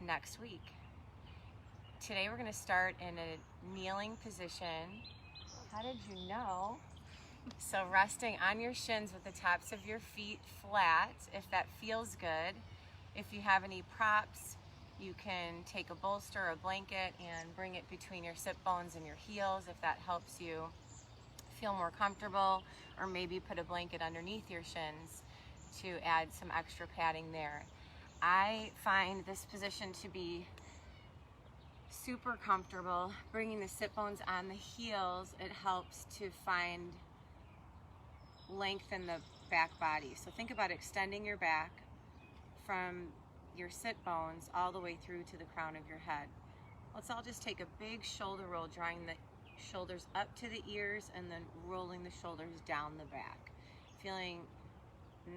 next week. Today we're going to start in a kneeling position. How did you know? So resting on your shins with the tops of your feet flat, if that feels good. If you have any props, you can take a bolster or a blanket and bring it between your sit bones and your heels if that helps you feel more comfortable, or maybe put a blanket underneath your shins to add some extra padding there. I find this position to be super comfortable. Bringing the sit bones on the heels, it helps to find length in the back body. So think about extending your back from your sit bones all the way through to the crown of your head. Let's all just take a big shoulder roll, drawing the shoulders up to the ears and then rolling the shoulders down the back. Feeling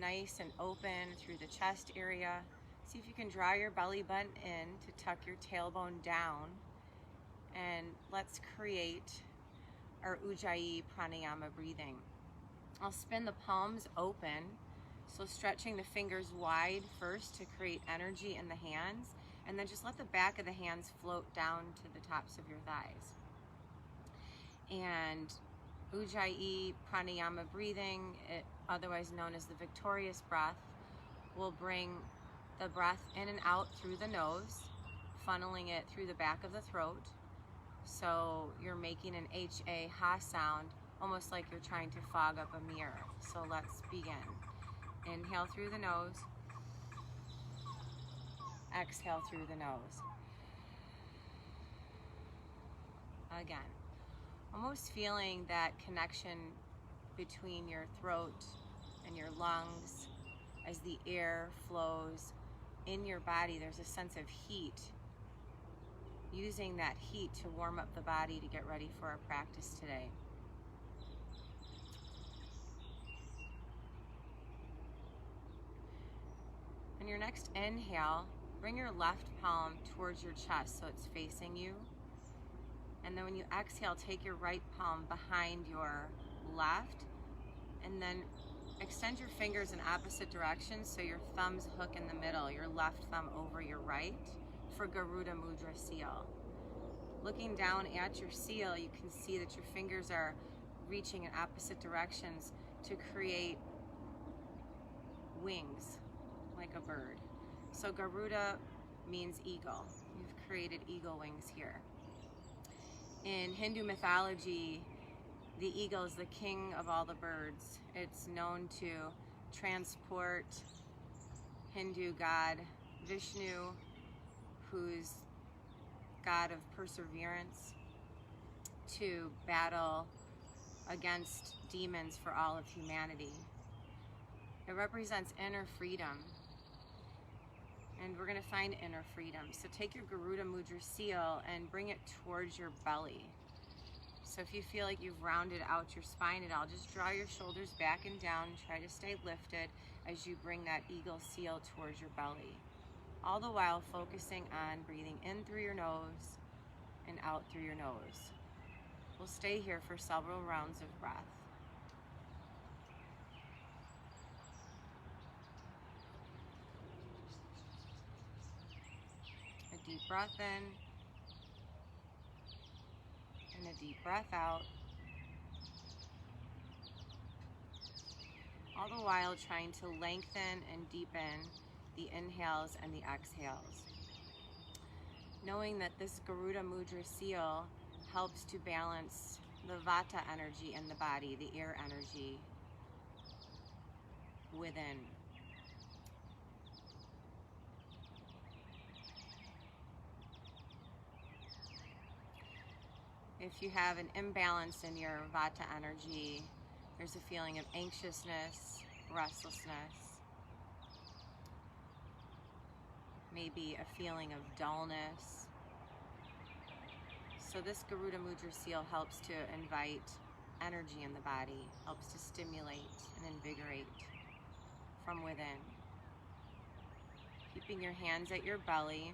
nice and open through the chest area. See if you can draw your belly button in to tuck your tailbone down. And let's create our Ujjayi pranayama breathing. I'll spin the palms open, so stretching the fingers wide first to create energy in the hands, and then just let the back of the hands float down to the tops of your thighs. And Ujjayi pranayama breathing, otherwise known as the victorious breath, will bring the breath in and out through the nose, funneling it through the back of the throat. So you're making an H-A, ha sound, almost like you're trying to fog up a mirror. So let's begin. Inhale through the nose. Exhale through the nose. Again. Almost feeling that connection between your throat and your lungs as the air flows in your body. There's a sense of heat. Using that heat to warm up the body to get ready for our practice today. On your next inhale, bring your left palm towards your chest so it's facing you. And then when you exhale, take your right palm behind your left, and then extend your fingers in opposite directions so your thumbs hook in the middle, your left thumb over your right, for Garuda Mudra seal. Looking down at your seal, you can see that your fingers are reaching in opposite directions to create wings, like a bird. So Garuda means eagle. You've created eagle wings here. In Hindu mythology, the eagle is the king of all the birds. It's known to transport Hindu god Vishnu, who's god of perseverance, to battle against demons for all of humanity. It represents inner freedom, and we're going to find inner freedom. So take your Garuda Mudra seal and bring it towards your belly. So if you feel like you've rounded out your spine at all, just draw your shoulders back and down and try to stay lifted as you bring that eagle seal towards your belly. All the while focusing on breathing in through your nose and out through your nose. We'll stay here for several rounds of breath. A deep breath in and a deep breath out. All the while trying to lengthen and deepen the inhales and the exhales. Knowing that this Garuda Mudra seal helps to balance the Vata energy in the body, the air energy within. If you have an imbalance in your Vata energy, there's a feeling of anxiousness, restlessness, maybe a feeling of dullness. So this Garuda Mudra seal helps to invite energy in the body, helps to stimulate and invigorate from within. Keeping your hands at your belly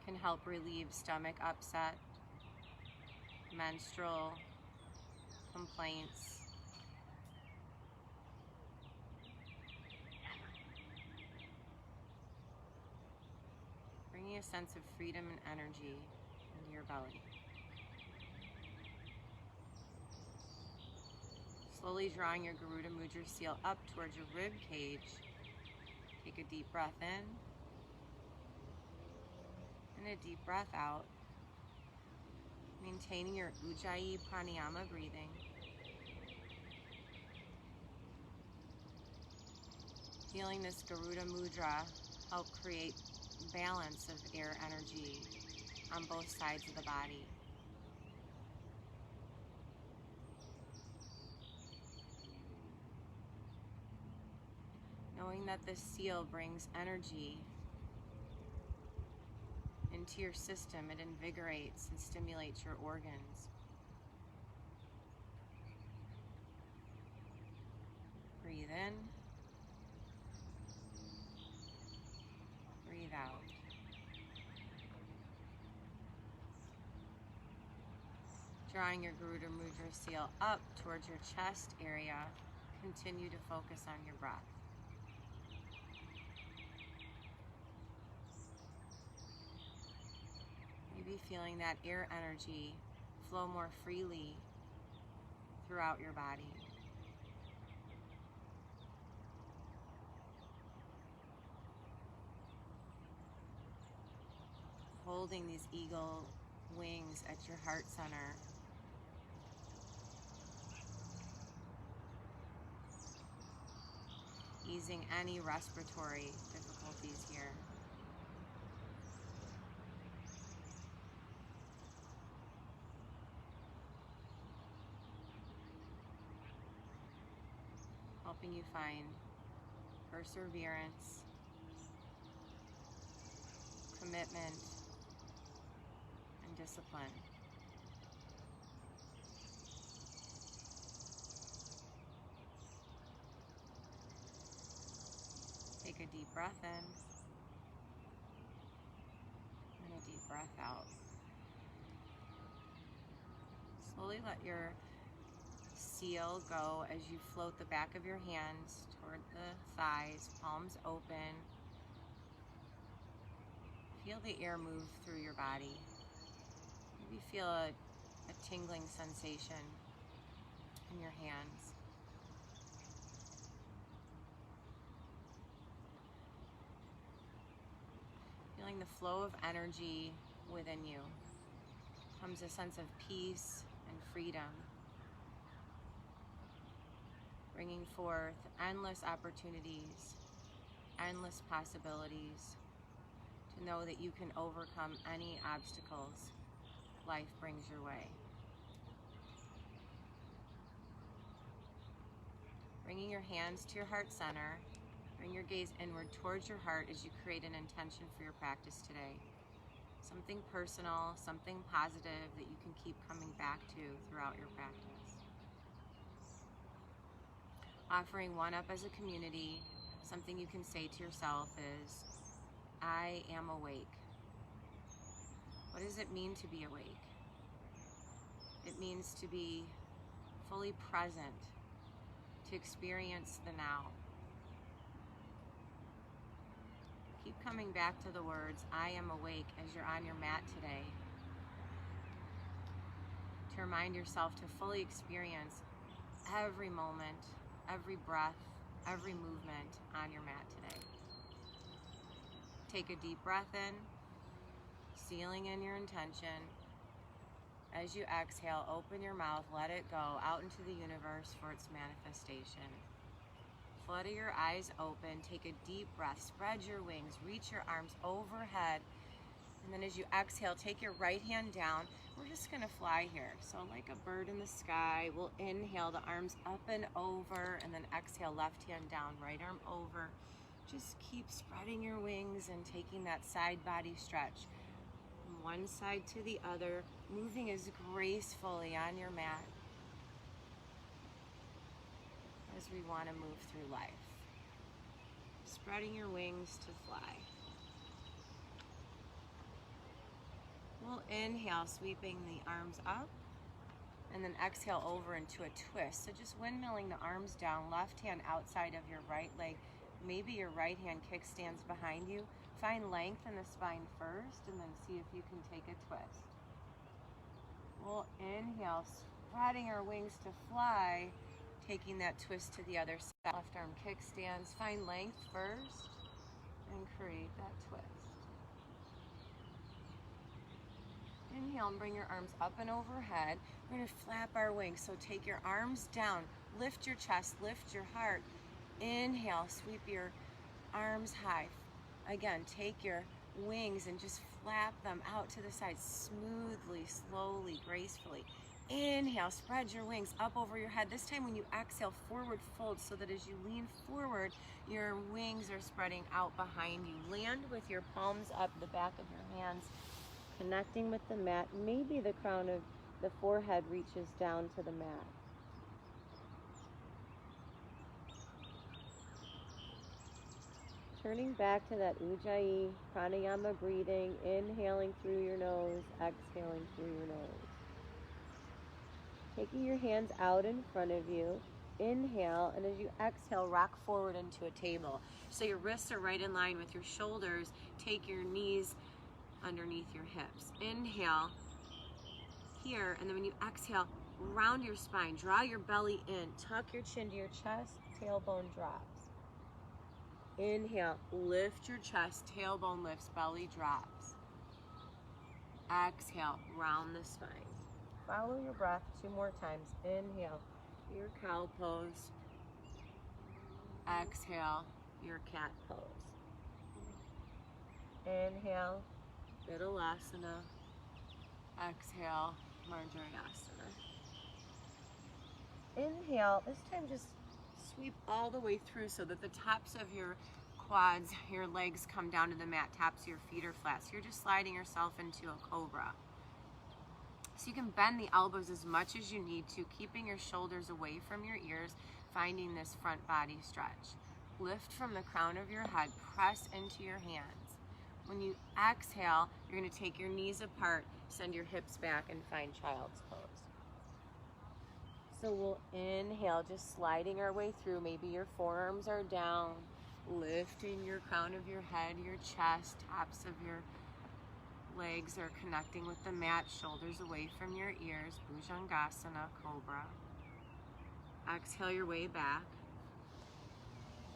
can help relieve stomach upset, menstrual complaints, bringing a sense of freedom and energy into your belly. Slowly drawing your Garuda Mudra seal up towards your rib cage. Take a deep breath in and a deep breath out. Maintaining your Ujjayi pranayama breathing. Feeling this Garuda Mudra help create balance of air energy on both sides of the body. Knowing that this seal brings energy into your system, it invigorates and stimulates your organs. Breathe in, breathe out. Drawing your Garuda Mudra seal up towards your chest area, continue to focus on your breath. Maybe feeling that air energy flow more freely throughout your body. Holding these eagle wings at your heart center. Easing any respiratory difficulties here. Helping you find perseverance, commitment, and discipline. Take a deep breath in and a deep breath out. Slowly let your seal go as you float the back of your hands toward the thighs, palms open. Feel the air move through your body. Maybe feel a tingling sensation in your hands. Feeling the flow of energy within you. Comes a sense of peace and freedom. Bringing forth endless opportunities, endless possibilities, to know that you can overcome any obstacles life brings your way. Bringing your hands to your heart center, bring your gaze inward towards your heart as you create an intention for your practice today. Something personal, something positive that you can keep coming back to throughout your practice. Offering one up as a community, something you can say to yourself is, I am awake. What does it mean to be awake? It means to be fully present, to experience the now. Keep coming back to the words, I am awake, as you're on your mat today. To remind yourself to fully experience every moment, every breath, every movement on your mat today. Take a deep breath in, sealing in your intention. As you exhale, open your mouth, let it go out into the universe for its manifestation. Flutter your eyes open, take a deep breath, spread your wings, reach your arms overhead, and then as you exhale, take your right hand down. We're just gonna fly here. So like a bird in the sky, we'll inhale the arms up and over, and then exhale, left hand down, right arm over. Just keep spreading your wings and taking that side body stretch from one side to the other, moving as gracefully on your mat as we want to move through life. Spreading your wings to fly. We'll inhale, sweeping the arms up, and then exhale over into a twist. So just windmilling the arms down, left hand outside of your right leg. Maybe your right hand kickstands behind you. Find length in the spine first, and then see if you can take a twist. We'll inhale, spreading our wings to fly, taking that twist to the other side. Left arm kickstands. Find length first, and create that twist. Inhale and bring your arms up and overhead. We're going to flap our wings. So take your arms down, lift your chest, lift your heart. Inhale, sweep your arms high. Again, take your wings and just flap them out to the side smoothly, slowly, gracefully. Inhale, spread your wings up over your head. This time when you exhale, forward fold so that as you lean forward, your wings are spreading out behind you. Land with your palms up, the back of your hands, connecting with the mat. Maybe the crown of the forehead reaches down to the mat. Turning back to that Ujjayi pranayama breathing, inhaling through your nose, exhaling through your nose. Taking your hands out in front of you, inhale, and as you exhale, rock forward into a table. So your wrists are right in line with your shoulders. Take your knees underneath your hips. Inhale here, and then when you exhale, round your spine, draw your belly in, tuck your chin to your chest, tailbone drops. Inhale, lift your chest, tailbone lifts, belly drops. Exhale, round the spine. Follow your breath 2 more times. Inhale, your cow pose. Exhale, your cat pose. Inhale, Vinyasa. Exhale, Mudras. Inhale, this time just sweep all the way through so that the tops of your quads, your legs come down to the mat, tops of your feet are flat. So you're just sliding yourself into a cobra. So you can bend the elbows as much as you need to, keeping your shoulders away from your ears, finding this front body stretch. Lift from the crown of your head, press into your hands. When you exhale, you're going to take your knees apart, send your hips back, and find child's pose. So we'll inhale, just sliding our way through. Maybe your forearms are down, lifting your crown of your head, your chest, tops of your legs are connecting with the mat, shoulders away from your ears, Bhujangasana, Cobra. Exhale your way back,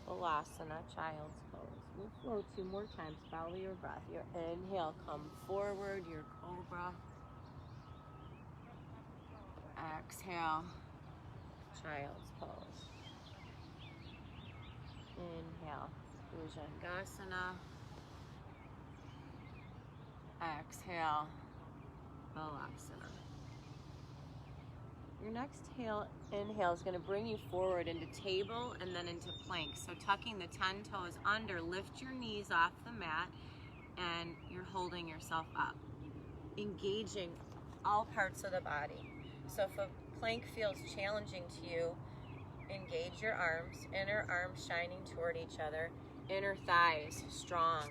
Balasana, child's pose. We'll flow 2 more times, follow your breath. Your inhale, come forward, your Cobra. Exhale, child's pose. Inhale, Bhujangasana. Exhale, Balasana. Your next inhale is going to bring you forward into table and then into plank. So tucking the 10 toes under, lift your knees off the mat, and you're holding yourself up. Engaging all parts of the body. So if a plank feels challenging to you, engage your arms, inner arms shining toward each other, inner thighs strong.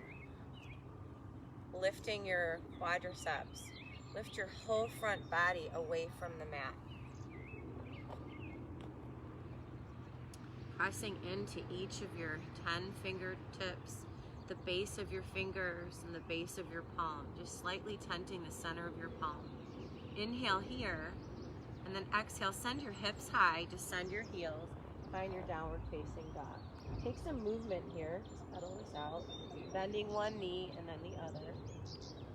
Lifting your quadriceps. Lift your whole front body away from the mat. Pressing into each of your 10 fingertips, the base of your fingers and the base of your palm, just slightly tenting the center of your palm. Inhale here, and then exhale, send your hips high, descend your heels, find your downward facing dog. Take some movement here, just pedal this out, bending one knee and then the other.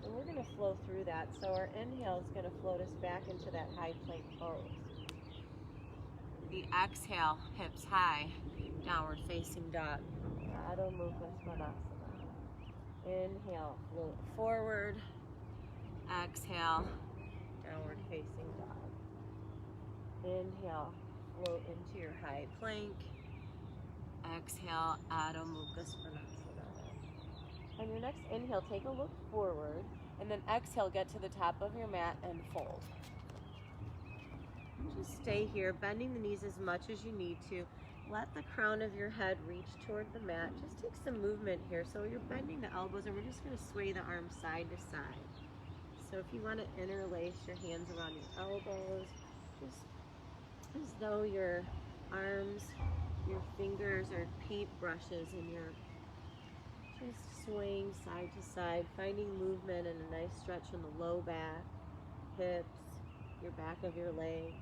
And we're going to flow through that. So our inhale is going to float us back into that high plank pose. The exhale, hips high, downward facing dog. Adho Mukha Svanasana. Inhale, float forward. Exhale, downward facing dog. Inhale, float into your high plank. Exhale, Adho Mukha Svanasana. On your next inhale, take a look forward, and then exhale, get to the top of your mat and fold. Just stay here, bending the knees as much as you need to. Let the crown of your head reach toward the mat. Just take some movement here. So you're bending the elbows, and we're just going to sway the arms side to side. So if you want to interlace your hands around your elbows, just as though your arms, your fingers are paint brushes, and you're just swing side to side, finding movement and a nice stretch in the low back, hips, your back of your legs,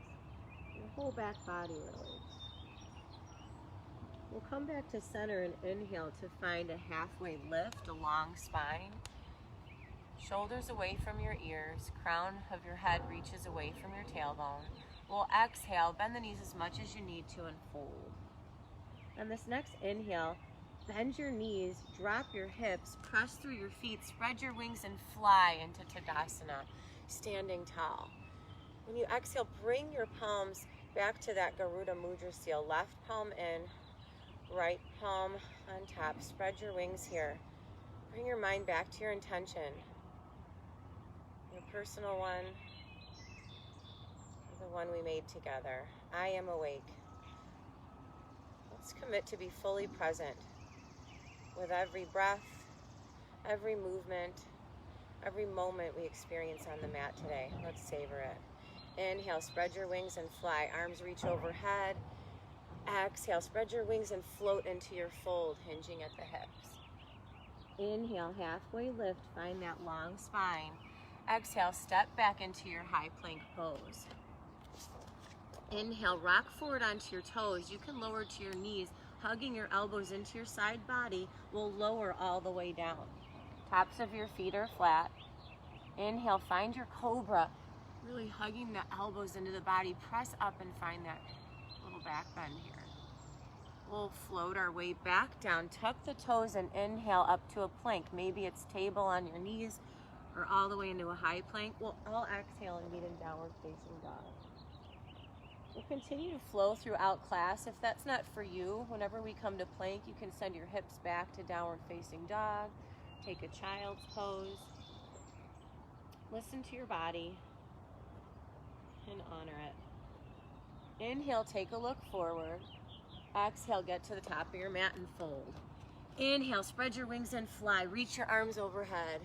your whole back body really. We'll come back to center and inhale to find a halfway lift, a long spine. Shoulders away from your ears, crown of your head reaches away from your tailbone. We'll exhale, bend the knees as much as you need to and fold. On this next inhale, bend your knees, drop your hips, press through your feet, spread your wings and fly into Tadasana, standing tall. When you exhale, bring your palms back to that Garuda Mudra seal. Left palm in, right palm on top. Spread your wings here. Bring your mind back to your intention. Your personal one, the one we made together. I am awake. Let's commit to be fully present with every breath, every movement, every moment we experience on the mat today. Let's savor it. Inhale, spread your wings and fly. Arms reach overhead. Exhale, spread your wings and float into your fold, hinging at the hips. Inhale, halfway lift, find that long spine. Exhale, step back into your high plank pose. Inhale, rock forward onto your toes. You can lower to your knees, hugging your elbows into your side body. We'll lower all the way down. Tops of your feet are flat. Inhale, find your cobra, really hugging the elbows into the body. Press up and find that little back bend here. We'll float our way back down. Tuck the toes and inhale up to a plank. Maybe it's table on your knees or all the way into a high plank. We'll all exhale and meet in downward facing dog. We'll continue to flow throughout class. If that's not for you, whenever we come to plank, you can send your hips back to downward facing dog. Take a child's pose. Listen to your body and honor it. Inhale, take a look forward. Exhale, get to the top of your mat and fold. Inhale, spread your wings and fly. Reach your arms overhead.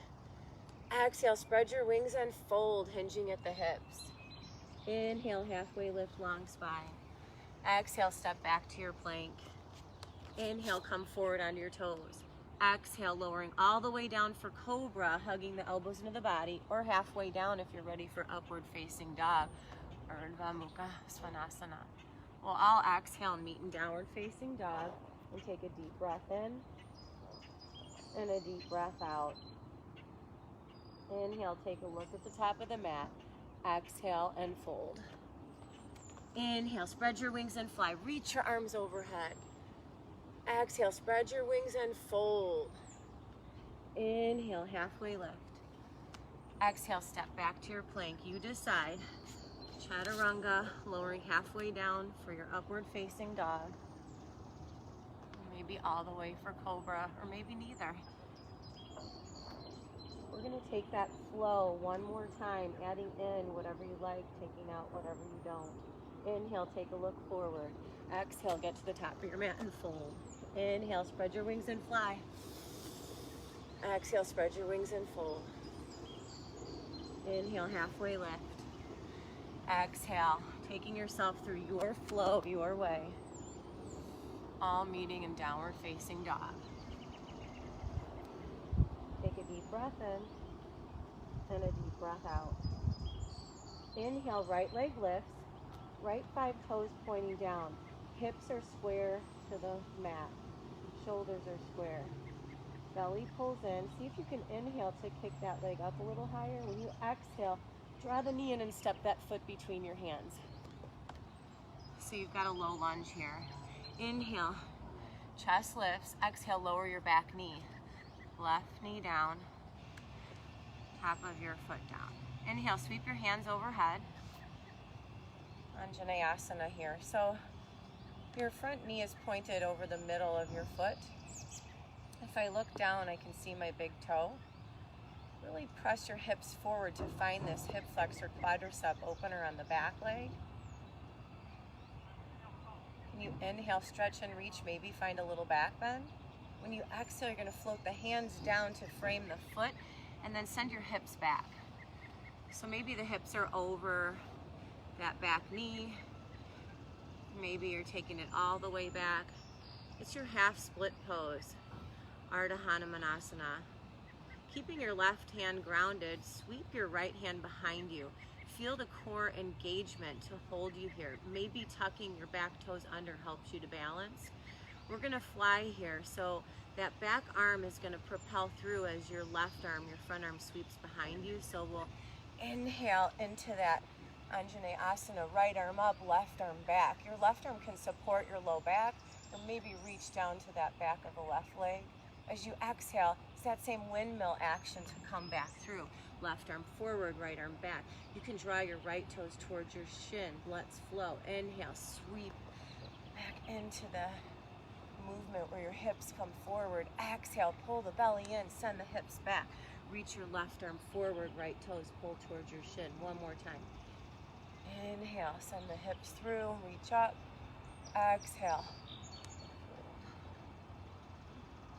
Exhale, spread your wings and fold, hinging at the hips. Inhale, halfway lift, long spine. Exhale, step back to your plank. Inhale, come forward onto your toes. Exhale, lowering all the way down for cobra, hugging the elbows into the body, or halfway down if you're ready for upward facing dog, or Urdhva Mukha Svanasana. We'll all exhale and meet in downward facing dog, and take a deep breath in, and a deep breath out. Inhale, take a look at the top of the mat. Exhale and fold. Inhale, spread your wings and fly. Reach your arms overhead. Exhale, spread your wings and fold. Inhale, halfway lift. Exhale, step back to your plank. You decide. Chaturanga, lowering halfway down for your upward facing dog. Maybe all the way for cobra, or maybe neither. We're going to take that flow one more time, adding in whatever you like, taking out whatever you don't. Inhale, take a look forward. Exhale, get to the top of your mat and fold. Inhale, spread your wings and fly. Exhale, spread your wings and fold. Inhale, halfway lift. Exhale, taking yourself through your flow, your way. All meeting in downward facing dog. Take a deep breath in and a deep breath out. Inhale, right leg lifts, right 5 toes pointing down. Hips are square to the mat. Shoulders are square. Belly pulls in. See if you can inhale to kick that leg up a little higher. When you exhale, draw the knee in and step that foot between your hands. So you've got a low lunge here. Inhale, chest lifts. Exhale, lower your back knee. Left knee down, top of your foot down. Inhale, sweep your hands overhead. Anjaneyasana here. So your front knee is pointed over the middle of your foot. If I look down, I can see my big toe. Really press your hips forward to find this hip flexor quadricep opener on the back leg. When you inhale, stretch and reach, maybe find a little back bend. When you exhale, you're going to float the hands down to frame the foot and then send your hips back. So maybe the hips are over that back knee. Maybe you're taking it all the way back. It's your half split pose. Ardha Hanumanasana. Keeping your left hand grounded, sweep your right hand behind you. Feel the core engagement to hold you here. Maybe tucking your back toes under helps you to balance. We're gonna fly here, so that back arm is gonna propel through as your left arm, your front arm sweeps behind you. So we'll inhale into that Anjaneyasana, right arm up, left arm back. Your left arm can support your low back, or maybe reach down to that back of the left leg. As you exhale, it's that same windmill action to come back through. Left arm forward, right arm back. You can draw your right toes towards your shin. Let's flow. Inhale, sweep back into the movement where your hips come forward. Exhale, pull the belly in, send the hips back. Reach your left arm forward, right toes pull towards your shin. One more time. Inhale, send the hips through, reach up. Exhale.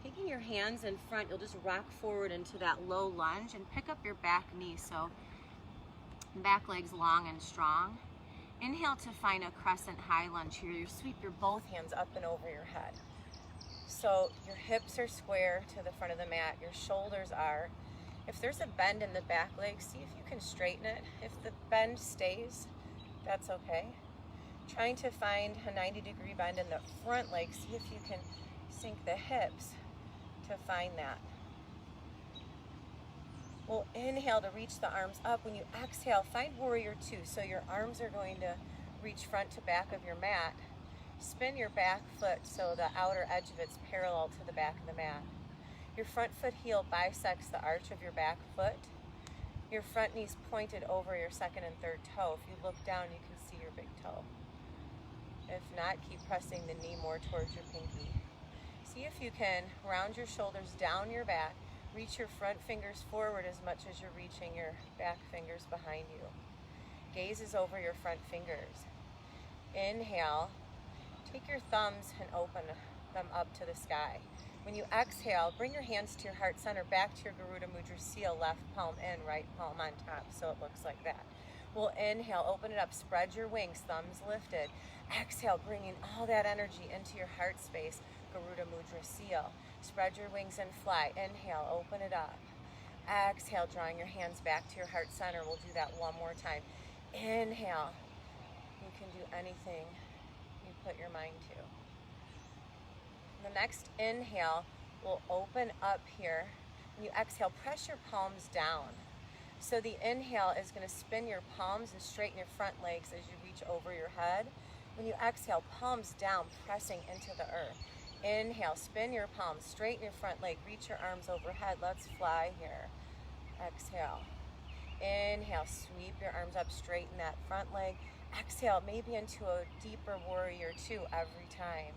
Taking your hands in front, you'll just rock forward into that low lunge and pick up your back knee, so back leg's long and strong. Inhale to find a crescent high lunge here. You sweep your both hands up and over your head. So your hips are square to the front of the mat, your shoulders are. If there's a bend in the back leg, see if you can straighten it. If the bend stays, that's okay. Trying to find a 90-degree bend in the front leg, see if you can sink the hips to find that. We'll inhale to reach the arms up. When you exhale, find warrior two. So your arms are going to reach front to back of your mat. Spin your back foot so the outer edge of it's parallel to the back of the mat. Your front foot heel bisects the arch of your back foot. Your front knee's pointed over your second and third toe. If you look down, you can see your big toe. If not, keep pressing the knee more towards your pinky. See if you can round your shoulders down your back, reach your front fingers forward as much as you're reaching your back fingers behind you. Gaze is over your front fingers. Inhale, take your thumbs and open them up to the sky. When you exhale, bring your hands to your heart center, back to your Garuda Mudra seal, left palm in, right palm on top, so it looks like that. We'll inhale, open it up, spread your wings, thumbs lifted. Exhale, bringing all that energy into your heart space, Garuda Mudra seal. Spread your wings and fly. Inhale, open it up. Exhale, drawing your hands back to your heart center. We'll do that one more time. Inhale. You can do anything you put your mind to. The next inhale will open up here. When you exhale, press your palms down. So the inhale is going to spin your palms and straighten your front legs as you reach over your head. When you exhale, palms down, pressing into the earth. Inhale, spin your palms, straighten your front leg, reach your arms overhead. Let's fly here. Exhale. Inhale, sweep your arms up, straighten that front leg. Exhale, maybe into a deeper warrior two every time.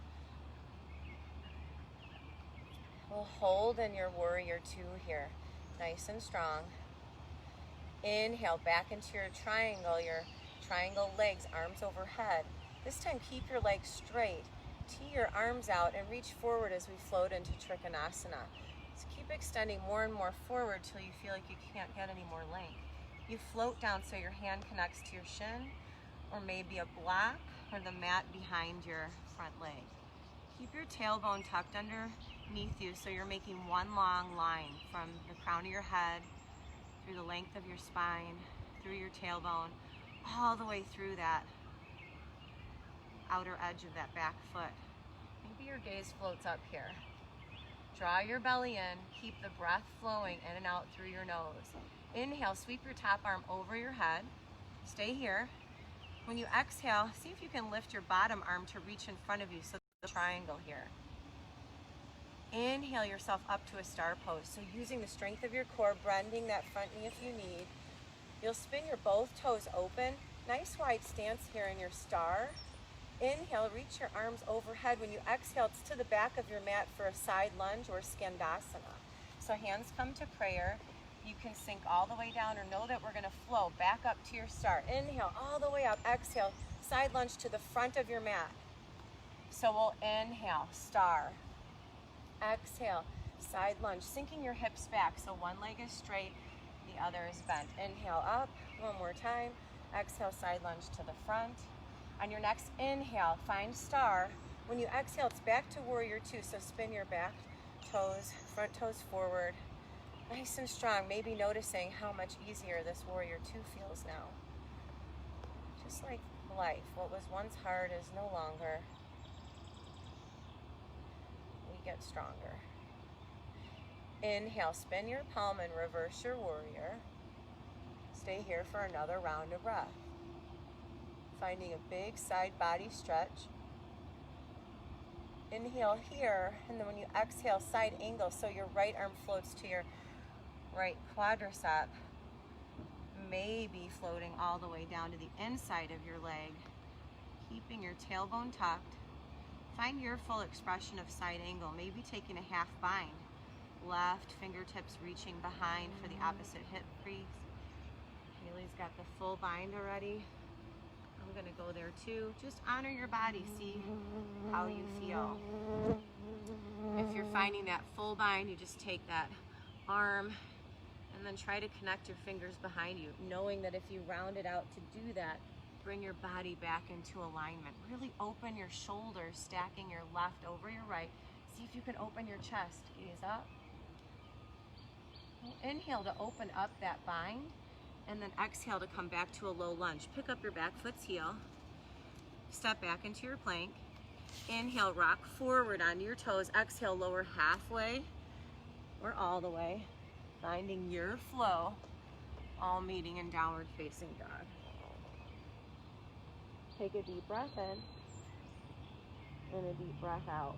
We'll hold in your warrior two here, nice and strong. Inhale, back into your triangle legs, arms overhead. This time, keep your legs straight. Tee your arms out and reach forward as we float into Trikonasana. So keep extending more and more forward till you feel like you can't get any more length. You float down so your hand connects to your shin, or maybe a block or the mat behind your front leg. Keep your tailbone tucked underneath you so you're making one long line from the crown of your head, through the length of your spine, through your tailbone, all the way through that outer edge of that back foot. Maybe your gaze floats up here. Draw your belly in, keep the breath flowing in and out through your nose. Inhale, sweep your top arm over your head. Stay here. When you exhale, see if you can lift your bottom arm to reach in front of you, so the triangle here. Inhale yourself up to a star pose. So using the strength of your core, bending that front knee if you need. You'll spin your both toes open. Nice wide stance here in your star. Inhale, reach your arms overhead. When you exhale, it's to the back of your mat for a side lunge or Skandasana. So hands come to prayer. You can sink all the way down, or know that we're going to flow back up to your star. Inhale, all the way up. Exhale, side lunge to the front of your mat. So we'll inhale, star. Exhale, side lunge, sinking your hips back so one leg is straight, the other is bent. Inhale up, one more time. Exhale, side lunge to the front. On your next inhale, find star. When you exhale, it's back to warrior two, so spin your back toes front toes forward. Nice and strong, maybe noticing how much easier this warrior two feels now. Just like life, what was once hard is no longer. We get stronger. Inhale, spin your palm and reverse your warrior. Stay here for another round of breath. Finding a big side body stretch. Inhale here, and then when you exhale, side angle, so your right arm floats to your right quadricep, maybe floating all the way down to the inside of your leg, keeping your tailbone tucked. Find your full expression of side angle, maybe taking a half bind. Left fingertips reaching behind for the opposite hip crease. Haley's got the full bind already. I'm gonna go there too. Just honor your body, see how you feel. If you're finding that full bind, you just take that arm and then try to connect your fingers behind you, knowing that if you round it out to do that, bring your body back into alignment. Really open your shoulders, stacking your left over your right. See if you can open your chest. Gaze up. Inhale to open up that bind, and then exhale to come back to a low lunge. Pick up your back foot's heel. Step back into your plank. Inhale, rock forward onto your toes. Exhale, lower halfway or all the way. Finding your flow, all meeting in downward facing dog. Take a deep breath in and a deep breath out.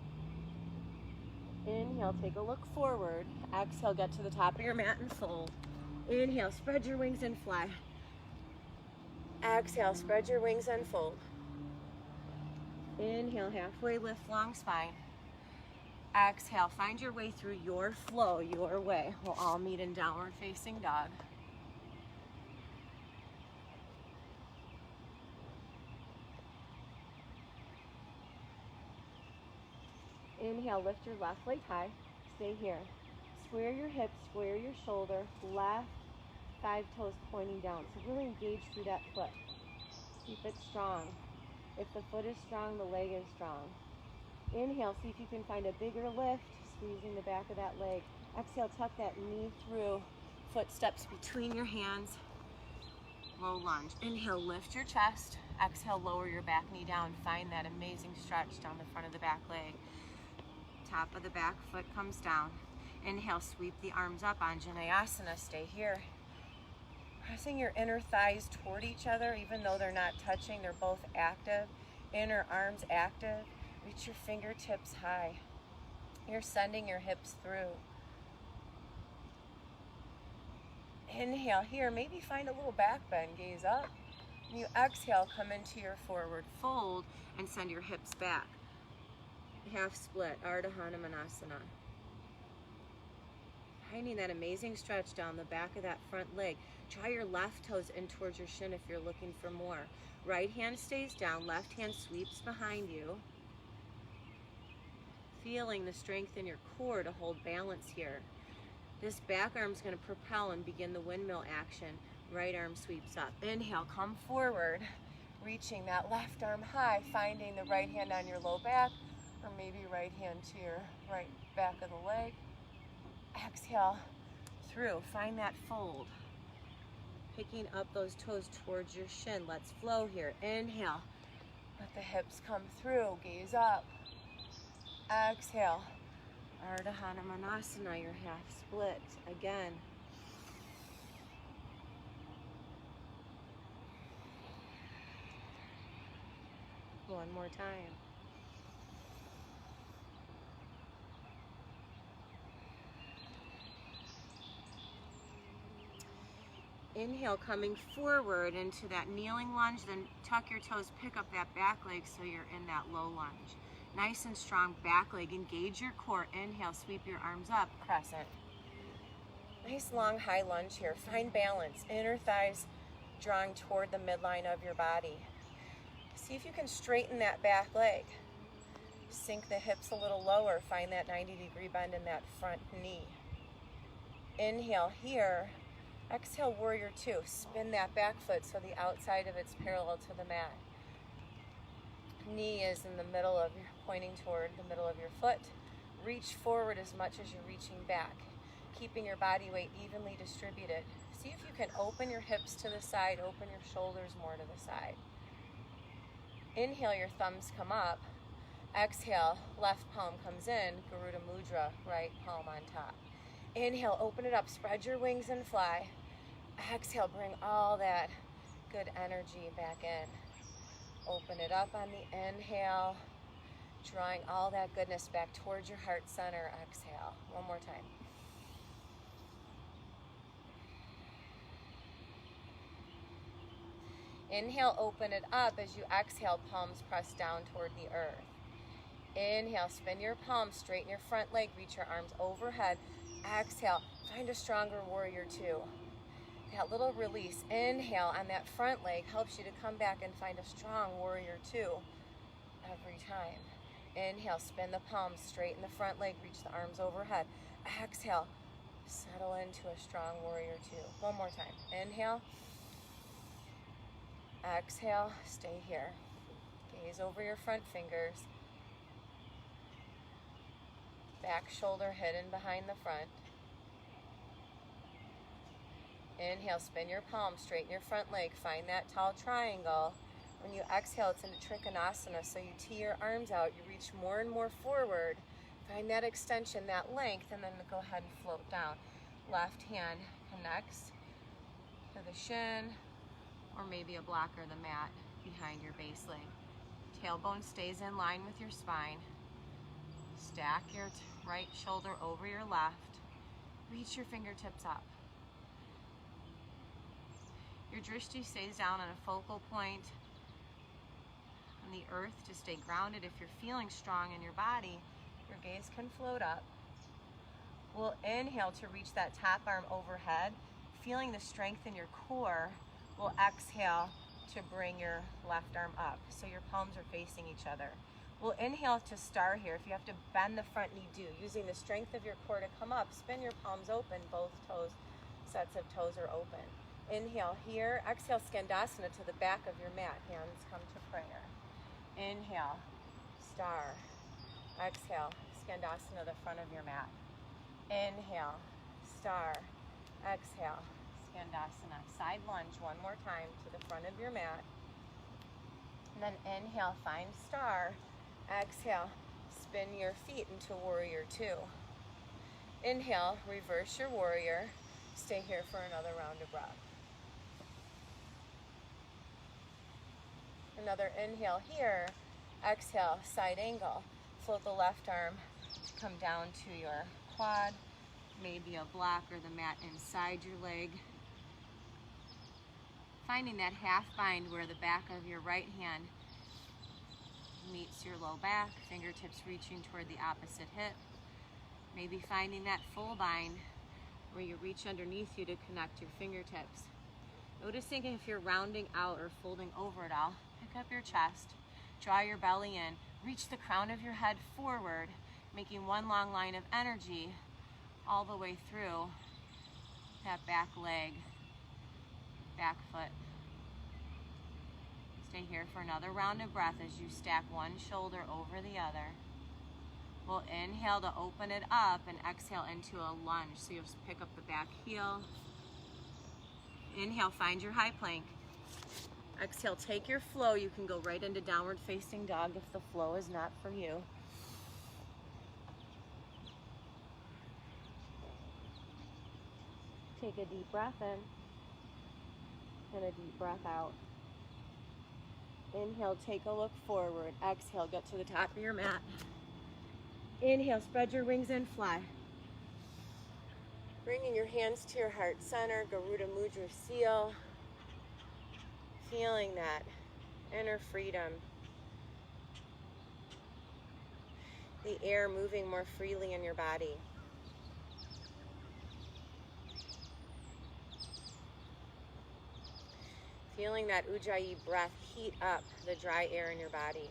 Inhale, take a look forward. Exhale, get to the top of your mat and fold. Inhale, spread your wings and fly. Exhale, spread your wings and fold. Inhale, halfway lift, long spine. Exhale, find your way through your flow, your way. We'll all meet in downward facing dog. Inhale, lift your left leg high. Stay here. Square your hips, square your shoulder. Left 5 toes pointing down. So really engage through that foot. Keep it strong. If the foot is strong, the leg is strong. Inhale, see if you can find a bigger lift, squeezing the back of that leg. Exhale, tuck that knee through. Footsteps between your hands. Low lunge. Inhale, lift your chest. Exhale, lower your back knee down. Find that amazing stretch down the front of the back leg. Top of the back foot comes down. Inhale, sweep the arms up, Vinyasa. Stay here. Pressing your inner thighs toward each other, even though they're not touching, they're both active. Inner arms active. Reach your fingertips high. You're sending your hips through. Inhale here, maybe find a little back bend, gaze up. When you exhale, come into your forward fold and send your hips back. Half split, Ardha Hanumanasana. Finding that amazing stretch down the back of that front leg. Draw your left toes in towards your shin if you're looking for more. Right hand stays down, left hand sweeps behind you. Feeling the strength in your core to hold balance here. This back arm's going to propel and begin the windmill action. Right arm sweeps up. Inhale, come forward, reaching that left arm high, finding the right hand on your low back, or maybe right hand to your right back of the leg. Exhale through, find that fold. Picking up those toes towards your shin. Let's flow here. Inhale, let the hips come through, gaze up. Exhale, Ardha Hanumanasana, your half split. Again. One more time. Inhale, coming forward into that kneeling lunge, then tuck your toes, pick up that back leg so you're in that low lunge. Nice and strong back leg, engage your core. Inhale, sweep your arms up, crescent. Nice long high lunge here, find balance. Inner thighs drawing toward the midline of your body. See if you can straighten that back leg. Sink the hips a little lower, find that 90-degree bend in that front knee. Inhale here. Exhale, warrior two. Spin that back foot so the outside of it's parallel to the mat. Knee is in the middle of your, pointing toward the middle of your foot. Reach forward as much as you're reaching back, keeping your body weight evenly distributed. See if you can open your hips to the side, open your shoulders more to the side. Inhale, your thumbs come up. Exhale, left palm comes in, Garuda Mudra, right palm on top. Inhale, open it up, spread your wings and fly. Exhale, bring all that good energy back in. Open it up on the inhale, drawing all that goodness back towards your heart center. Exhale, one more time. Inhale, open it up. As you exhale, palms press down toward the earth. Inhale, spin your palms, straighten your front leg, reach your arms overhead. Exhale, find a stronger warrior two. That little release, inhale on that front leg helps you to come back and find a strong warrior two every time. Inhale, spin the palms, straighten the front leg, reach the arms overhead. Exhale, settle into a strong warrior two. One more time. Inhale. Exhale, stay here. Gaze over your front fingers. Back shoulder hidden behind the front. Inhale, spin your palms, straighten your front leg, find that tall triangle. When you exhale, it's into Trikonasana, so you tee your arms out, you reach more and more forward. Find that extension, that length, and then go ahead and float down. Left hand connects to the shin, or maybe a block or the mat behind your base leg. Tailbone stays in line with your spine. Stack your right shoulder over your left. Reach your fingertips up. Your drishti stays down on a focal point on the earth to stay grounded. If you're feeling strong in your body, your gaze can float up. We'll inhale to reach that top arm overhead, feeling the strength in your core. We'll exhale to bring your left arm up, so your palms are facing each other. We'll inhale to star here. If you have to bend the front knee, do. Using the strength of your core to come up, spin your palms open, both toes, sets of toes are open. Inhale here, exhale, Skandasana to the back of your mat, hands come to prayer. Inhale, star. Exhale, Skandasana, the front of your mat. Inhale, star. Exhale, Skandasana. Side lunge one more time to the front of your mat. And then inhale, find star. Exhale, spin your feet into warrior two. Inhale, reverse your warrior. Stay here for another round of breath. Another inhale here. Exhale, side angle. Float the left arm to come down to your quad, maybe a block or the mat inside your leg. Finding that half bind where the back of your right hand meets your low back, fingertips reaching toward the opposite hip. Maybe finding that full bind where you reach underneath you to connect your fingertips. Noticing if you're rounding out or folding over at all. Pick up your chest, draw your belly in, reach the crown of your head forward, making one long line of energy all the way through that back leg, back foot. Stay here for another round of breath as you stack one shoulder over the other. We'll inhale to open it up and exhale into a lunge. So you'll pick up the back heel. Inhale, find your high plank. Exhale, take your flow. You can go right into downward facing dog if the flow is not for you. Take a deep breath in and a deep breath out. Inhale, take a look forward. Exhale, get to the top of your mat. Inhale, spread your wings and fly. Bringing your hands to your heart center, Garuda Mudra seal. Feeling that inner freedom. The air moving more freely in your body. Feeling that Ujjayi breath heat up the dry air in your body.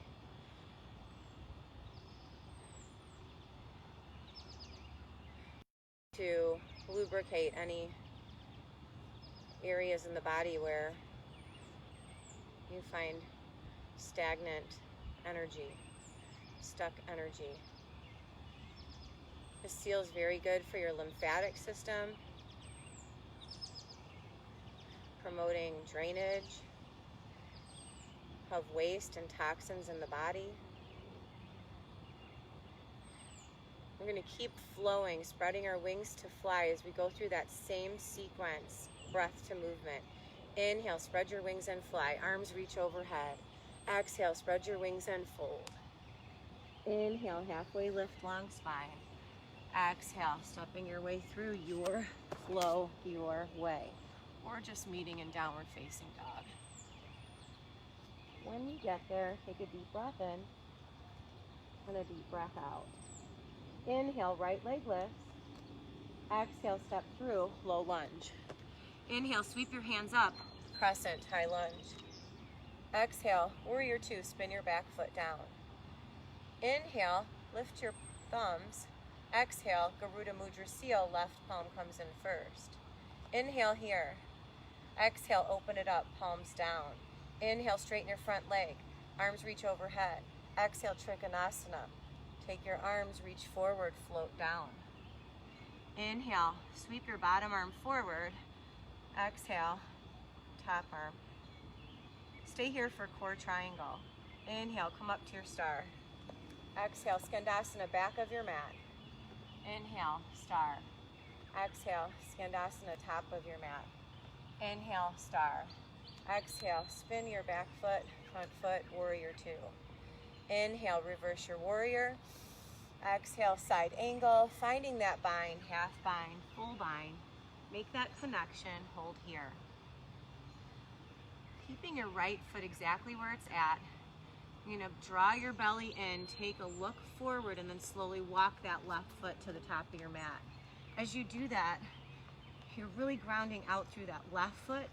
To lubricate any areas in the body where you find stagnant energy, stuck energy. This feels very good for your lymphatic system, promoting drainage of waste and toxins in the body. We're going to keep flowing, spreading our wings to fly as we go through that same sequence, breath to movement. Inhale, spread your wings and fly. Arms reach overhead. Exhale, spread your wings and fold. Inhale, halfway lift, long spine. Exhale, stepping your way through your flow, your way. Or just meeting in downward facing dog. When you get there, take a deep breath in and a deep breath out. Inhale, right leg lifts. Exhale, step through, low lunge. Inhale, sweep your hands up, crescent, high lunge. Exhale, warrior two, spin your back foot down. Inhale, lift your thumbs. Exhale, Garuda Mudra seal, left palm comes in first. Inhale here. Exhale, open it up, palms down. Inhale, straighten your front leg. Arms reach overhead. Exhale, Trikonasana. Take your arms, reach forward, float down. Inhale, sweep your bottom arm forward. Exhale, top arm. Stay here for core triangle. Inhale, come up to your star. Exhale, Skandasana, back of your mat. Inhale, star. Exhale, Skandasana, top of your mat. Inhale, star. Exhale, spin your back foot, front foot, warrior two. Inhale, reverse your warrior. Exhale, side angle, finding that bind, half bind, full bind. Make that connection, hold here. Keeping your right foot exactly where it's at. You're gonna draw your belly in, take a look forward, and then slowly walk that left foot to the top of your mat. As you do that, you're really grounding out through that left foot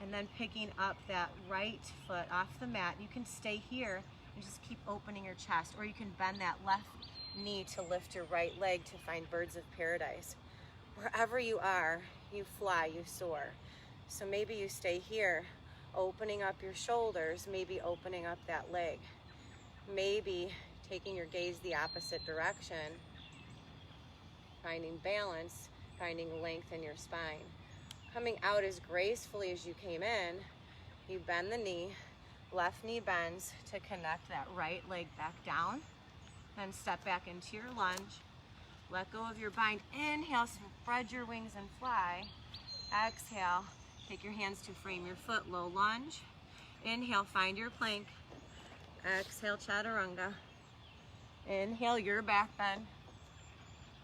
and then picking up that right foot off the mat. You can stay here and just keep opening your chest, or you can bend that left knee to lift your right leg to find birds of paradise. Wherever you are, you fly, you soar. So maybe you stay here, opening up your shoulders, maybe opening up that leg, maybe taking your gaze the opposite direction, finding balance, finding length in your spine. Coming out as gracefully as you came in, you bend the knee, left knee bends to connect that right leg back down, then step back into your lunge. Let go of your bind. Inhale, spread your wings and fly. Exhale, take your hands to frame your foot, low lunge. Inhale, find your plank. Exhale, chaturanga. Inhale, your back bend.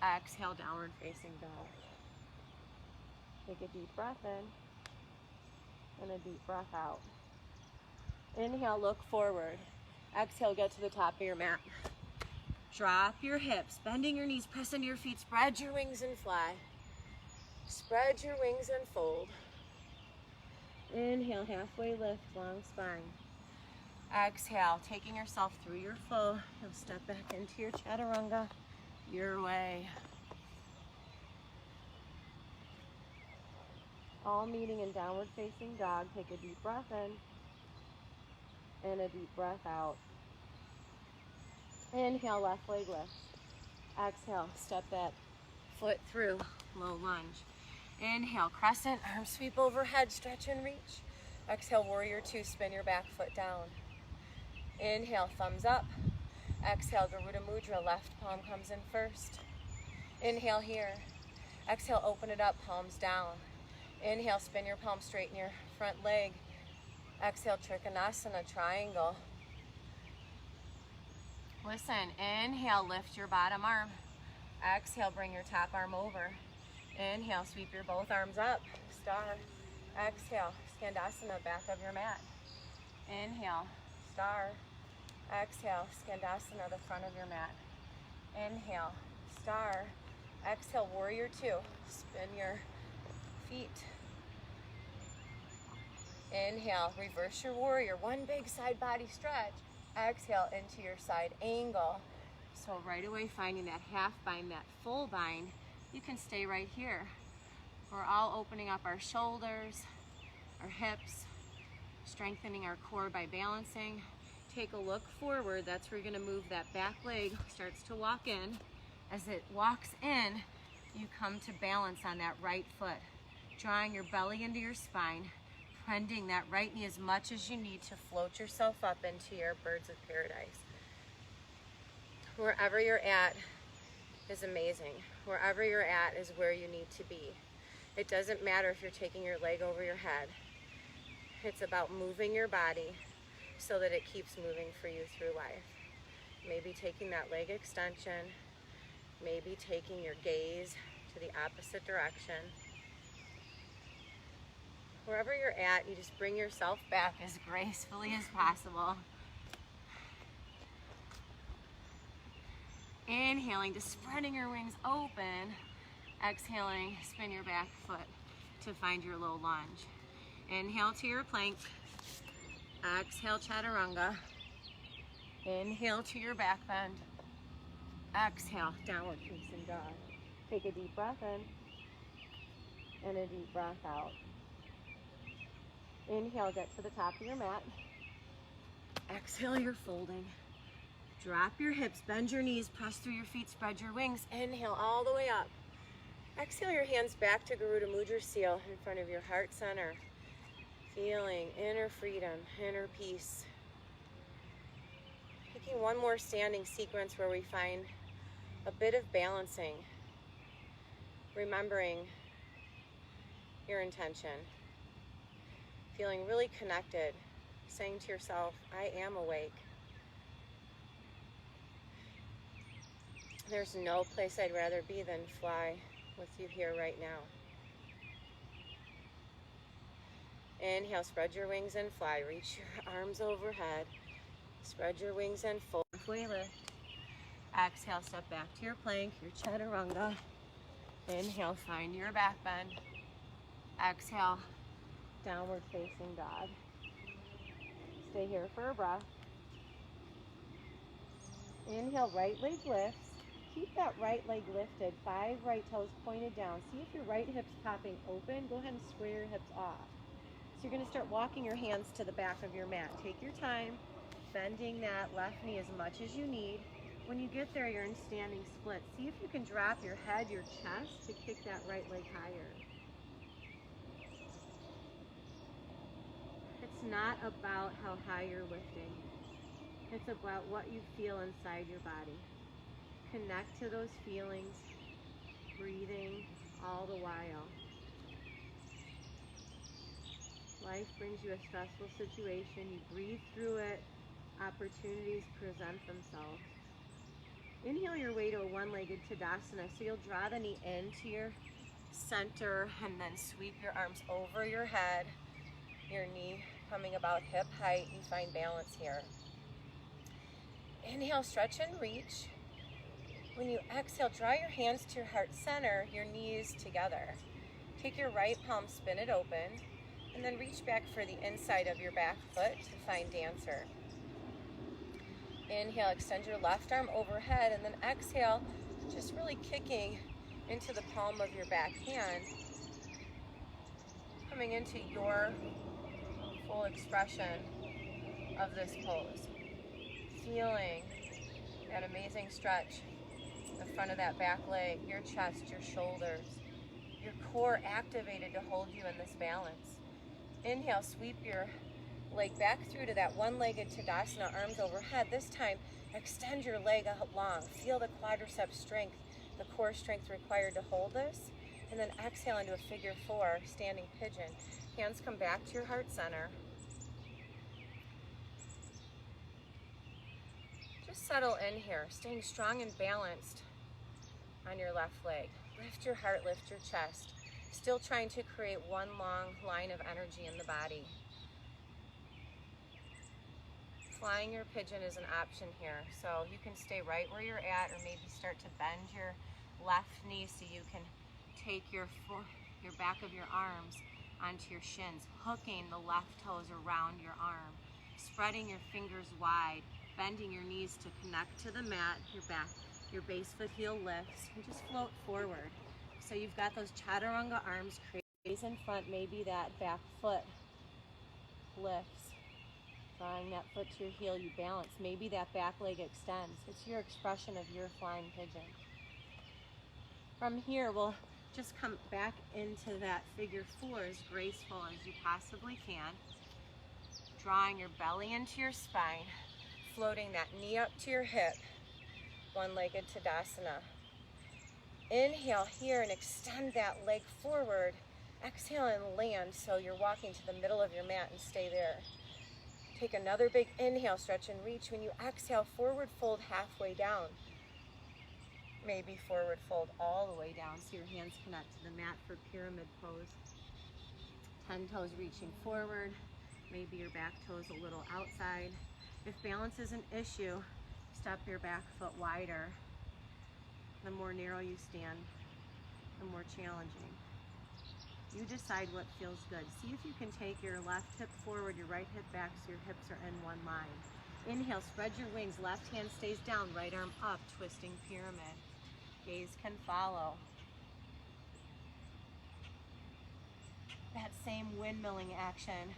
Exhale, downward facing dog. Take a deep breath in and a deep breath out. Inhale, look forward. Exhale, get to the top of your mat. Drop your hips, bending your knees, press into your feet, spread your wings and fly. Spread your wings and fold. Inhale, halfway lift, long spine. Exhale, taking yourself through your flow. You'll step back into your chaturanga, your way. All meeting in downward facing dog. Take a deep breath in and a deep breath out. Inhale, left leg lift. Exhale, step that foot through, low lunge. Inhale, crescent, arms sweep overhead, stretch and reach. Exhale, warrior two, spin your back foot down. Inhale, thumbs up. Exhale, Garuda Mudra, left palm comes in first. Inhale here. Exhale, open it up, palms down. Inhale, spin your palm, straighten your front leg. Exhale, Trikonasana, triangle. Listen, inhale, lift your bottom arm. Exhale, bring your top arm over. Inhale, sweep your both arms up, star. Exhale, Skandasana, back of your mat. Inhale, star. Exhale, Skandasana, the front of your mat. Inhale, star. Exhale, warrior two. Spin your feet. Inhale, reverse your warrior. One big side body stretch. Exhale into your side angle. So right away finding that half bind, that full bind, you can stay right here. We're all opening up our shoulders, our hips, strengthening our core by balancing. Take a look forward. That's where you're going to move that back leg. Starts to walk in. As it walks in, you come to balance on that right foot, drawing your belly into your spine, bending that right knee as much as you need to float yourself up into your birds of paradise. Wherever you're at is amazing. Wherever you're at is where you need to be. It doesn't matter if you're taking your leg over your head. It's about moving your body so that it keeps moving for you through life. Maybe taking that leg extension, maybe taking your gaze to the opposite direction. Wherever you're at, you just bring yourself back as gracefully as possible. Inhaling, just spreading your wings open. Exhaling, spin your back foot to find your low lunge. Inhale to your plank. Exhale, chaturanga. Inhale to your back bend. Exhale, downward facing dog. Take a deep breath in and a deep breath out. Inhale, get to the top of your mat. Exhale, you're folding. Drop your hips, bend your knees, press through your feet, spread your wings. Inhale all the way up. Exhale your hands back to Garuda Mudra seal in front of your heart center. Feeling inner freedom, inner peace. Taking one more standing sequence where we find a bit of balancing. Remembering your intention. Feeling really connected. Saying to yourself, I am awake. There's no place I'd rather be than fly with you here right now. Inhale, spread your wings and fly. Reach your arms overhead. Spread your wings and fold. Halfway lift. Exhale, step back to your plank, your chaturanga. Inhale, find your back bend. Exhale, downward facing dog. Stay here for a breath. Inhale, right leg lifts. Keep that right leg lifted, 5 right toes pointed down. See if your right hip's popping open. Go ahead and square your hips off. So you're gonna start walking your hands to the back of your mat. Take your time, bending that left knee as much as you need. When you get there, you're in standing split. See if you can drop your head, your chest to kick that right leg higher. It's not about how high you're lifting. It's about what you feel inside your body. Connect to those feelings, breathing all the while. Life brings you a stressful situation. You breathe through it. Opportunities present themselves. Inhale your way to a one-legged Tadasana. So you'll draw the knee into your center and then sweep your arms over your head. Your knee coming about hip height. You find balance here. Inhale, stretch and reach. When you exhale, draw your hands to your heart center, your knees together. Take your right palm, spin it open, and then reach back for the inside of your back foot to find dancer. Inhale, extend your left arm overhead, and then exhale, just really kicking into the palm of your back hand, coming into your full expression of this pose. Feeling that amazing stretch, the front of that back leg, your chest, your shoulders, your core activated to hold you in this balance. Inhale, sweep your leg back through to that one-legged Tadasana, arms overhead. This time, extend your leg out long. Feel the quadriceps strength, the core strength required to hold this. And then exhale into a figure 4, standing pigeon. Hands come back to your heart center. Just settle in here, staying strong and balanced on your left leg. Lift your heart, lift your chest. Still trying to create one long line of energy in the body. Flying your pigeon is an option here. So you can stay right where you're at, or maybe start to bend your left knee so you can take your back of your arms onto your shins, hooking the left toes around your arm, spreading your fingers wide, bending your knees to connect to the mat, your base foot heel lifts, and just float forward. So you've got those chaturanga arms, gaze in front, maybe that back foot lifts. Drawing that foot to your heel, you balance. Maybe that back leg extends. It's your expression of your flying pigeon. From here, we'll just come back into that figure 4 as graceful as you possibly can. Drawing your belly into your spine, floating that knee up to your hip, one-legged Tadasana. Inhale here and extend that leg forward. Exhale and land so you're walking to the middle of your mat and stay there. Take another big inhale, stretch and reach. When you exhale, forward fold halfway down. Maybe forward fold all the way down so your hands connect to the mat for pyramid pose. 10 toes reaching forward. Maybe your back toes a little outside. If balance is an issue, step your back foot wider. The more narrow you stand, the more challenging. You decide what feels good. See if you can take your left hip forward, your right hip back so your hips are in one line. Inhale, spread your wings, left hand stays down, right arm up, twisting pyramid. Gaze can follow. That same windmilling action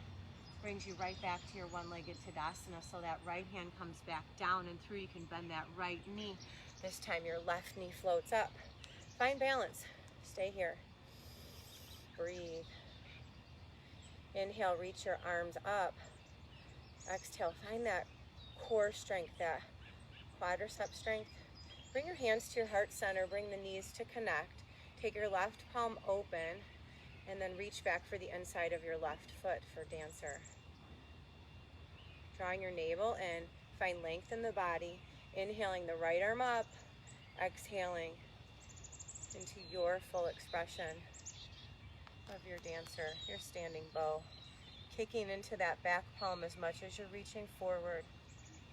brings you right back to your one-legged Tadasana, so that right hand comes back down and through. You can bend that right knee. This time your left knee floats up. Find balance. Stay here. Breathe. Inhale, reach your arms up. Exhale, find that core strength, that quadricep strength. Bring your hands to your heart center. Bring the knees to connect. Take your left palm open and then reach back for the inside of your left foot for dancer. Drawing your navel in, find length in the body. Inhaling the right arm up, exhaling into your full expression of your dancer, your standing bow. Kicking into that back palm as much as you're reaching forward.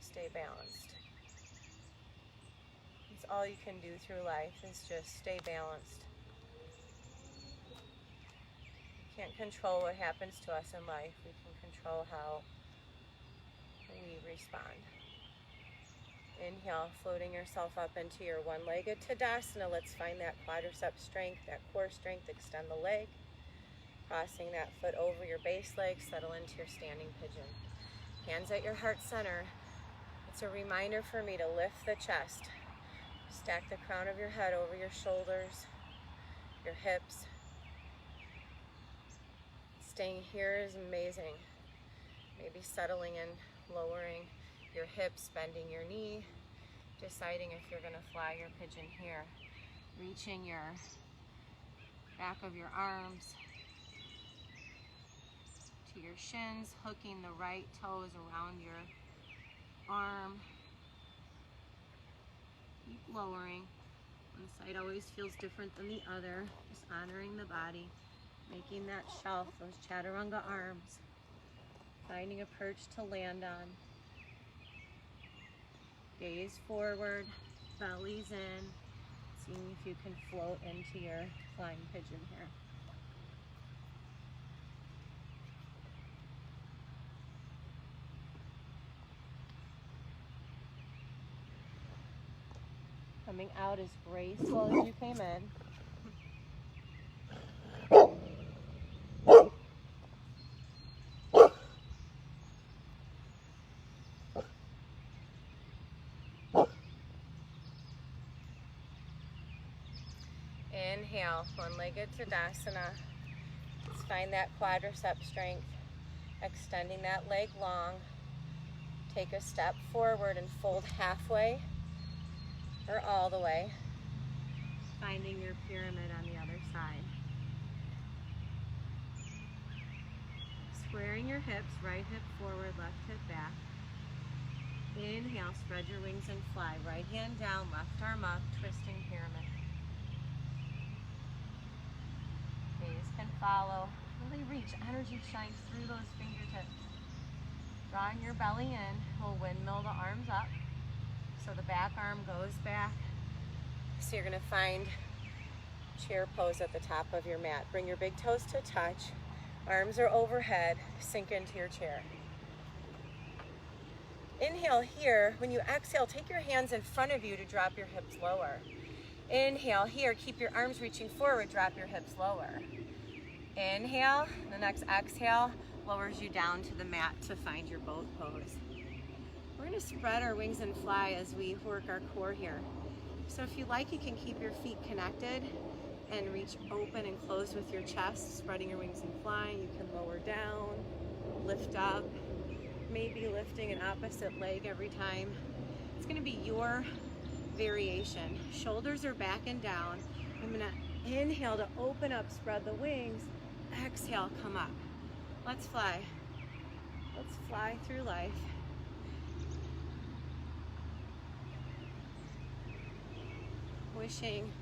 Stay balanced. It's all you can do through life, is just stay balanced. We can't control what happens to us in life. We can control how we respond. Inhale, floating yourself up into your one-legged Tadasana. Let's find that quadricep strength, that core strength. Extend the leg. Crossing that foot over your base leg, settle into your standing pigeon. Hands at your heart center. It's a reminder for me to lift the chest. Stack the crown of your head over your shoulders, your hips. Staying here is amazing. Maybe settling in, lowering your hips, bending your knee, deciding if you're going to fly your pigeon here. Reaching your back of your arms to your shins, hooking the right toes around your arm. Keep lowering. One side always feels different than the other. Just honoring the body, making that shelf, those chaturanga arms, finding a perch to land on. Gaze forward, belly's in, seeing if you can float into your flying pigeon here. Coming out as graceful as you came in. Inhale, one-legged Tadasana. Let's find that quadricep strength. Extending that leg long. Take a step forward and fold halfway or all the way. Finding your pyramid on the other side. Squaring your hips, right hip forward, left hip back. Inhale, spread your wings and fly. Right hand down, left arm up, twisting pyramid. Gaze can follow. Really reach. Energy shines through those fingertips. Drawing your belly in, we'll windmill the arms up. So the back arm goes back. So you're going to find chair pose at the top of your mat. Bring your big toes to touch. Arms are overhead. Sink into your chair. Inhale here. When you exhale, take your hands in front of you to drop your hips lower. Inhale here. Keep your arms reaching forward. Drop your hips lower. Inhale. The next exhale lowers you down to the mat to find your boat pose. We're going to spread our wings and fly as we work our core here. So if you like, you can keep your feet connected and reach open and close with your chest, spreading your wings and flying. You can lower down, lift up, maybe lifting an opposite leg every time. It's going to be your variation. Shoulders are back and down. I'm going to inhale to open up, spread the wings. Exhale, come up. Let's fly. Let's fly through life. Wishing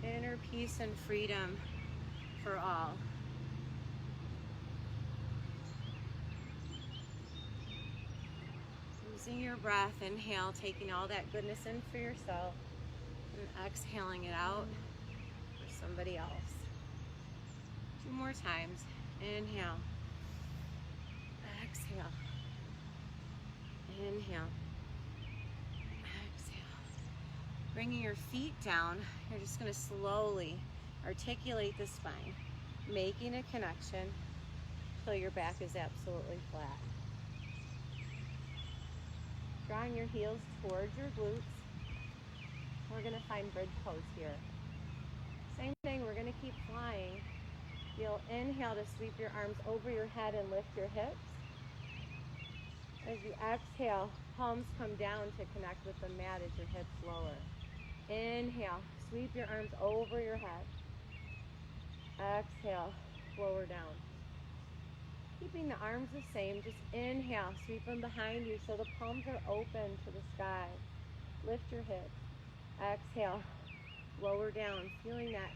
inner peace and freedom for all. Using your breath, inhale, taking all that goodness in for yourself, and exhaling it out for somebody else. 2 more times. Inhale. Exhale. Inhale. Exhale. Bringing your feet down, you're just going to slowly articulate the spine, making a connection until your back is absolutely flat. Drawing your heels towards your glutes. We're going to find bridge pose here. Same thing, we're going to keep flying. You'll inhale to sweep your arms over your head and lift your hips. As you exhale, palms come down to connect with the mat as your hips lower. Inhale, sweep your arms over your head. Exhale, lower down. Keeping the arms the same, just inhale, sweep them behind you so the palms are open to the sky. Lift your hips. Exhale, lower down, feeling that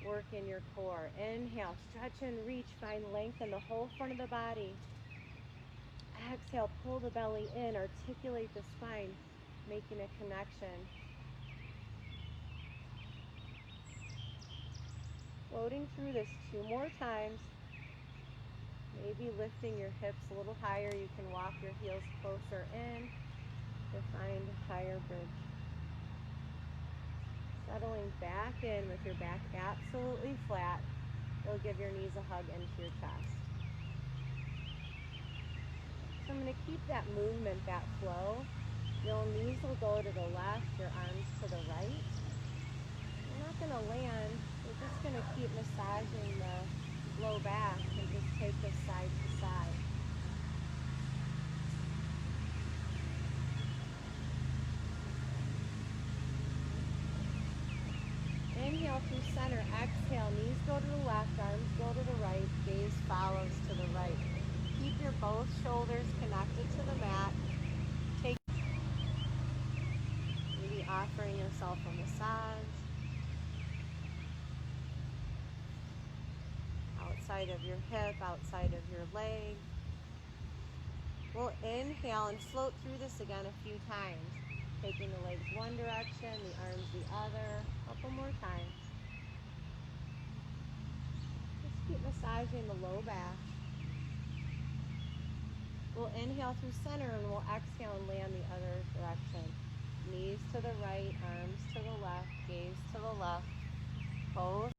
work in your core. Inhale, stretch and reach, find length in the whole front of the body. Exhale, pull the belly in, articulate the spine, making a connection. Floating through this 2 more times. Maybe lifting your hips a little higher. You can walk your heels closer in to find a higher bridge. Settling back in with your back absolutely flat. You'll give your knees a hug into your chest. So I'm going to keep that movement, that flow. Your knees will go to the left, your arms to the right. You're not going to land. You're just going to keep massaging the low back and just take this side to side. Inhale through center, exhale, knees go to the left, arms go to the right, gaze follows to the right. Keep your both shoulders connected to the mat. Take, maybe offering yourself a massage. Outside of your hip, outside of your leg. We'll inhale and float through this again a few times. Taking the legs one direction, the arms the other. A couple more times. Just keep massaging the low back. We'll inhale through center and we'll exhale and land the other direction. Knees to the right, arms to the left, gaze to the left. Both.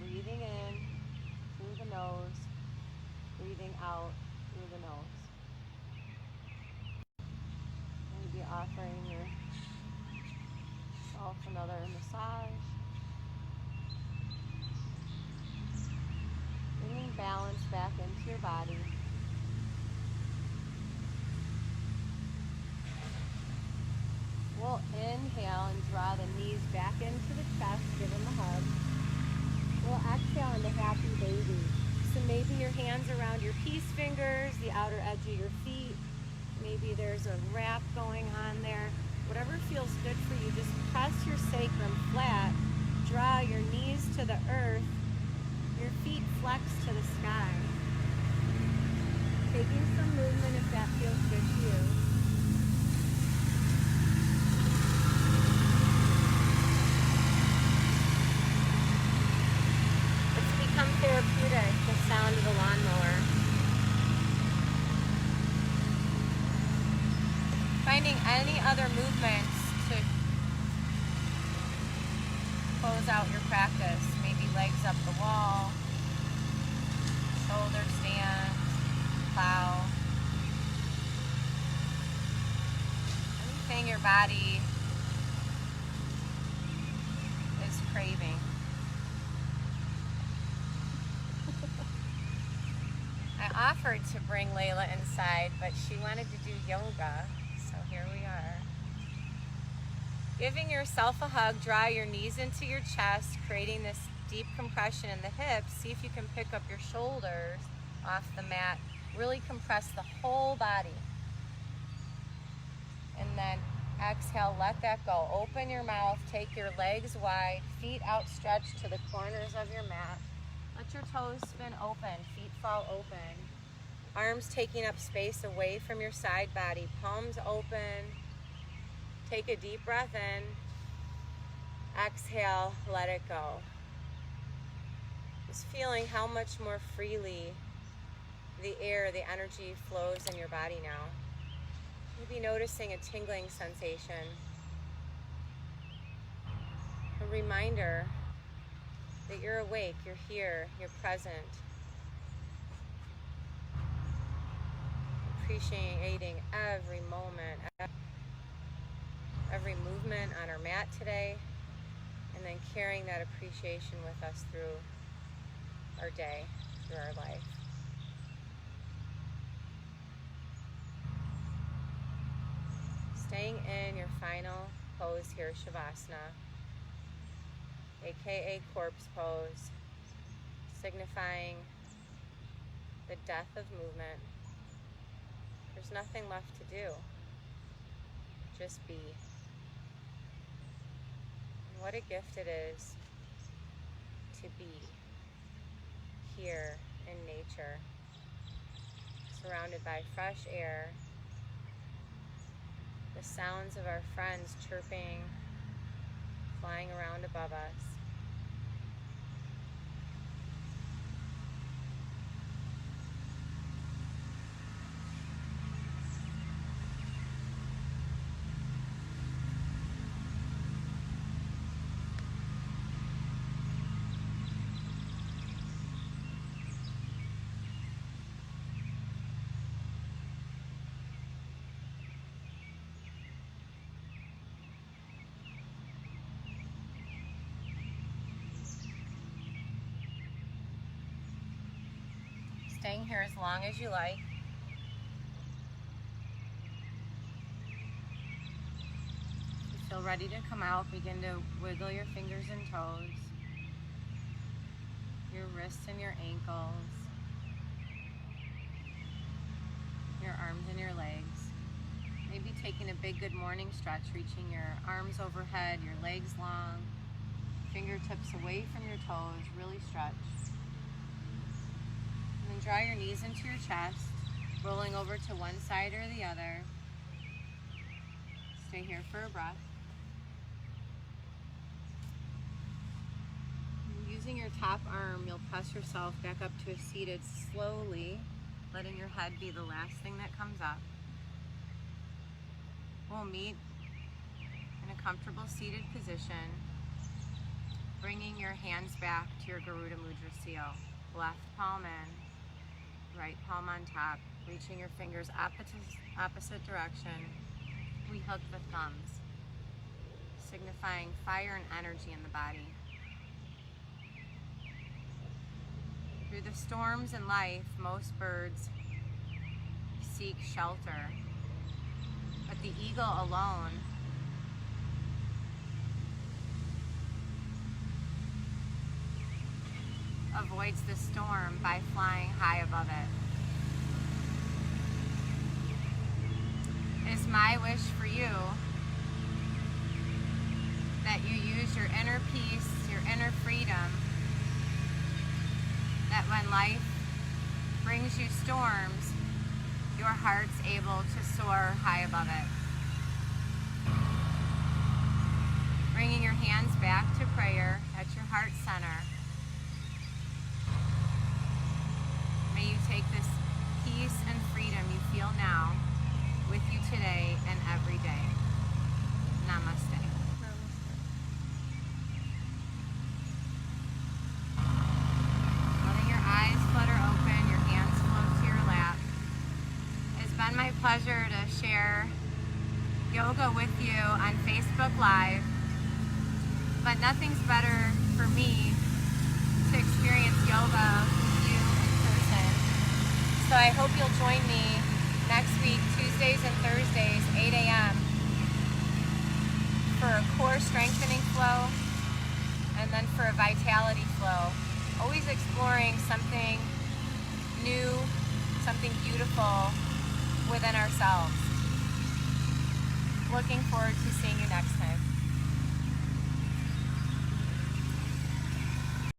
Breathing in through the nose, breathing out through the nose. Maybe offering yourself another massage. Bringing balance back into your body. We'll inhale and draw the knees back into the chest, give them a hug. We'll exhale into happy baby. So maybe your hands around your peace fingers, the outer edge of your feet. Maybe there's a wrap going on there. Whatever feels good for you, just press your sacrum flat. Draw your knees to the earth. Your feet flex to the sky. Taking some movement if that feels good to you. Therapeutic, the sound of the lawnmower. Finding any other movements to close out your practice. Maybe legs up the wall, shoulder stand, plow. Anything your body offered to bring Layla inside, but she wanted to do yoga, so here we are. Giving yourself a hug, draw your knees into your chest, creating this deep compression in the hips. See if you can pick up your shoulders off the mat. Really compress the whole body. And then exhale, let that go. Open your mouth, take your legs wide, feet outstretched to the corners of your mat. Let your toes spin open, feet fall open. Arms taking up space away from your side body, palms open. Take a deep breath in. Exhale, let it go. Just feeling how much more freely the air, the energy flows in your body now. Maybe noticing a tingling sensation. A reminder that you're awake, you're here, you're present. Appreciating every moment, every movement on our mat today, and then carrying that appreciation with us through our day, through our life. Staying in your final pose here, Shavasana, aka corpse pose, signifying the death of movement. There's nothing left to do. Just be. And what a gift it is to be here in nature, surrounded by fresh air, the sounds of our friends chirping, flying around above us. Staying here as long as you like. If you feel ready to come out, begin to wiggle your fingers and toes, your wrists and your ankles, your arms and your legs. Maybe taking a big good morning stretch, reaching your arms overhead, your legs long, fingertips away from your toes, really stretch. And then draw your knees into your chest, rolling over to one side or the other. Stay here for a breath. And using your top arm, you'll press yourself back up to a seated slowly, letting your head be the last thing that comes up. We'll meet in a comfortable seated position, bringing your hands back to your Garuda Mudra seal. Left palm in, right palm on top, reaching your fingers opposite direction. We hook the thumbs, signifying fire and energy in the body. Through the storms in life, most birds seek shelter, but the eagle alone avoids the storm by flying high above it. It is my wish for you that you use your inner peace, your inner freedom, that when life brings you storms, your heart's able to soar high above it. Bringing your hands back to prayer at your heart center. May you take this peace and freedom you feel now with you today and every day. Namaste. Letting your eyes flutter open, your hands float to your lap. It's been my pleasure to share yoga with you on Facebook Live, but nothing's better for me to experience yoga with you in person. So I hope you'll join me next week, Tuesdays and Thursdays, 8 a.m. for a core strengthening flow and then for a vitality flow. Always exploring something new, something beautiful within ourselves. Looking forward to seeing you next time.